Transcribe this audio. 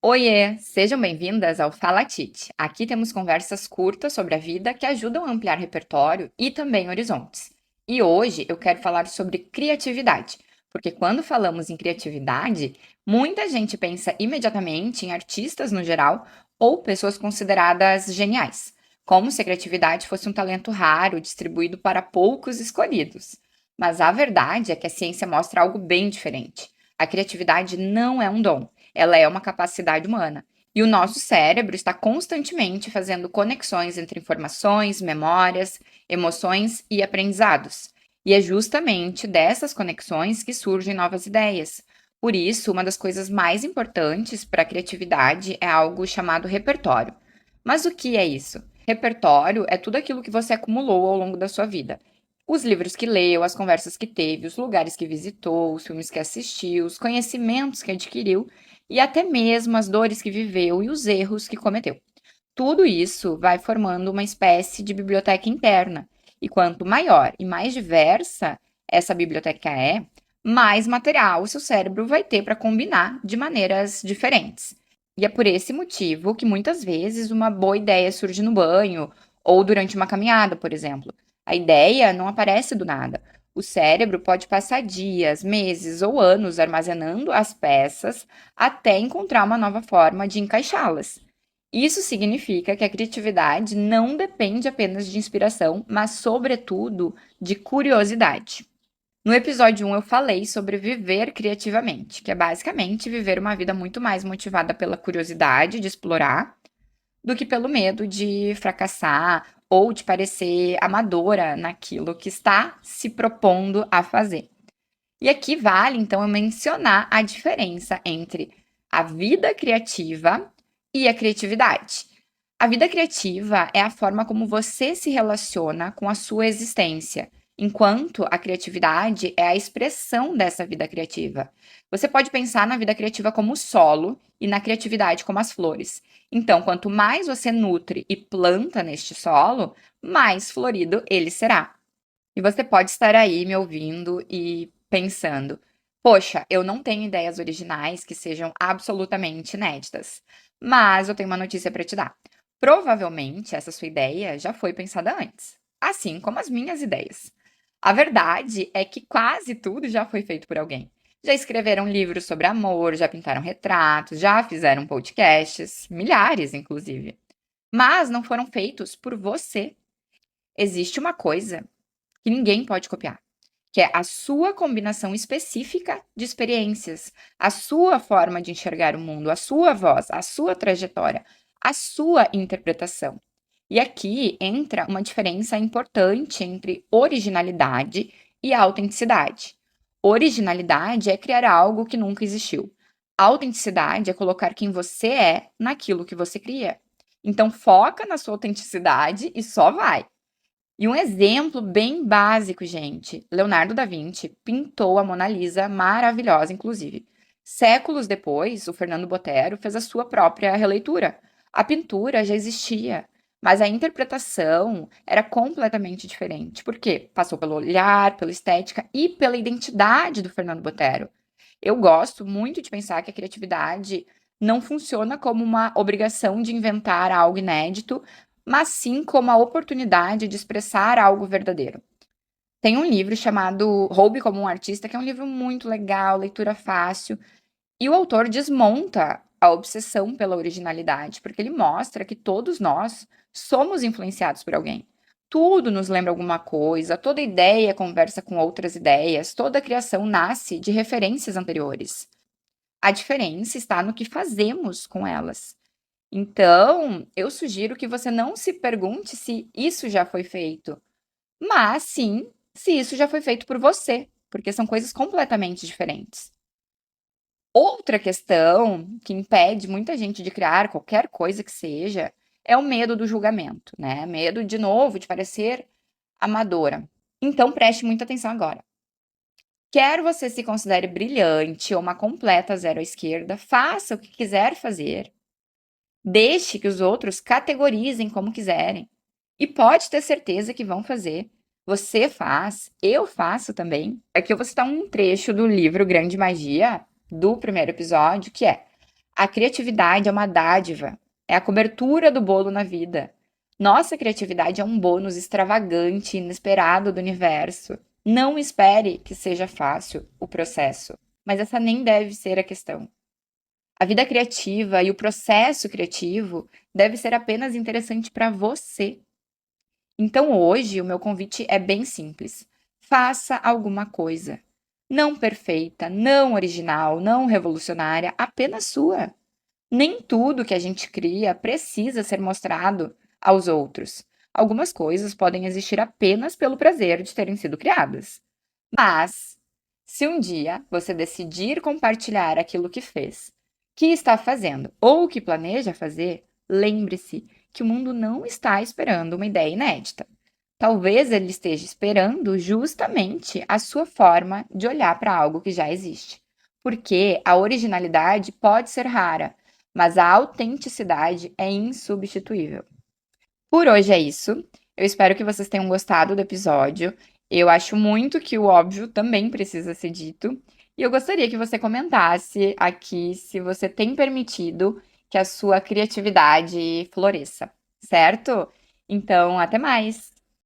Oiê, sejam bem-vindas ao Fala Tite. Aqui temos conversas curtas sobre a vida que ajudam a ampliar repertório e também horizontes. E hoje eu quero falar sobre criatividade, porque quando falamos em criatividade, muita gente pensa imediatamente em artistas no geral ou pessoas consideradas geniais, como se a criatividade fosse um talento raro distribuído para poucos escolhidos. Mas a verdade é que a ciência mostra algo bem diferente. A criatividade não é um dom, ela é uma capacidade humana. E o nosso cérebro está constantemente fazendo conexões entre informações, memórias, emoções e aprendizados. E é justamente dessas conexões que surgem novas ideias. Por isso, uma das coisas mais importantes para a criatividade é algo chamado repertório. Mas o que é isso? Repertório é tudo aquilo que você acumulou ao longo da sua vida. Os livros que leu, as conversas que teve, os lugares que visitou, os filmes que assistiu, os conhecimentos que adquiriu e até mesmo as dores que viveu e os erros que cometeu. Tudo isso vai formando uma espécie de biblioteca interna. E quanto maior e mais diversa essa biblioteca é, mais material o seu cérebro vai ter para combinar de maneiras diferentes. E é por esse motivo que muitas vezes uma boa ideia surge no banho ou durante uma caminhada, por exemplo. A ideia não aparece do nada. O cérebro pode passar dias, meses ou anos armazenando as peças até encontrar uma nova forma de encaixá-las. Isso significa que a criatividade não depende apenas de inspiração, mas, sobretudo, de curiosidade. No episódio 1, eu falei sobre viver criativamente, que é basicamente viver uma vida muito mais motivada pela curiosidade de explorar do que pelo medo de fracassar ou de parecer amadora naquilo que está se propondo a fazer. E aqui vale, então, eu mencionar a diferença entre a vida criativa e a criatividade. A vida criativa é a forma como você se relaciona com a sua existência, enquanto a criatividade é a expressão dessa vida criativa. Você pode pensar na vida criativa como o solo e na criatividade como as flores. Então, quanto mais você nutre e planta neste solo, mais florido ele será. E você pode estar aí me ouvindo e pensando: poxa, eu não tenho ideias originais que sejam absolutamente inéditas. Mas eu tenho uma notícia para te dar. Provavelmente essa sua ideia já foi pensada antes, assim como as minhas ideias. A verdade é que quase tudo já foi feito por alguém. Já escreveram livros sobre amor, já pintaram retratos, já fizeram podcasts, milhares inclusive. Mas não foram feitos por você. Existe uma coisa que ninguém pode copiar, que é a sua combinação específica de experiências, a sua forma de enxergar o mundo, a sua voz, a sua trajetória, a sua interpretação. E aqui entra uma diferença importante entre originalidade e autenticidade. Originalidade é criar algo que nunca existiu. Autenticidade é colocar quem você é naquilo que você cria. Então foca na sua autenticidade e só vai. E um exemplo bem básico, gente. Leonardo da Vinci pintou a Mona Lisa, maravilhosa, inclusive. Séculos depois, o Fernando Botero fez a sua própria releitura. A pintura já existia, mas a interpretação era completamente diferente. Por quê? Passou pelo olhar, pela estética e pela identidade do Fernando Botero. Eu gosto muito de pensar que a criatividade não funciona como uma obrigação de inventar algo inédito, mas sim como a oportunidade de expressar algo verdadeiro. Tem um livro chamado Roube como um Artista, que é um livro muito legal, leitura fácil, e o autor desmonta a obsessão pela originalidade, porque ele mostra que todos nós somos influenciados por alguém. Tudo nos lembra alguma coisa, toda ideia conversa com outras ideias, toda criação nasce de referências anteriores. A diferença está no que fazemos com elas. Então, eu sugiro que você não se pergunte se isso já foi feito, mas sim se isso já foi feito por você, porque são coisas completamente diferentes. Outra questão que impede muita gente de criar qualquer coisa que seja é o medo do julgamento, né? Medo, de novo, de parecer amadora. Então, preste muita atenção agora. Quer você se considere brilhante ou uma completa zero à esquerda, faça o que quiser fazer. Deixe que os outros categorizem como quiserem. E pode ter certeza que vão fazer. Você faz, eu faço também. Aqui eu vou citar um trecho do livro Grande Magia, do primeiro episódio, que é: A criatividade é uma dádiva, é a cobertura do bolo na vida. Nossa criatividade é um bônus extravagante, inesperado do universo. Não espere que seja fácil o processo, mas essa nem deve ser a questão. A vida criativa e o processo criativo deve ser apenas interessante para você. Então hoje o meu convite é bem simples. Faça alguma coisa. Não perfeita, não original, não revolucionária, apenas sua. Nem tudo que a gente cria precisa ser mostrado aos outros. Algumas coisas podem existir apenas pelo prazer de terem sido criadas. Mas, se um dia você decidir compartilhar aquilo que fez, que está fazendo ou que planeja fazer, lembre-se que o mundo não está esperando uma ideia inédita. Talvez ele esteja esperando justamente a sua forma de olhar para algo que já existe. Porque a originalidade pode ser rara, mas a autenticidade é insubstituível. Por hoje é isso. Eu espero que vocês tenham gostado do episódio. Eu acho muito que o óbvio também precisa ser dito. E eu gostaria que você comentasse aqui se você tem permitido que a sua criatividade floresça, certo? Então, até mais!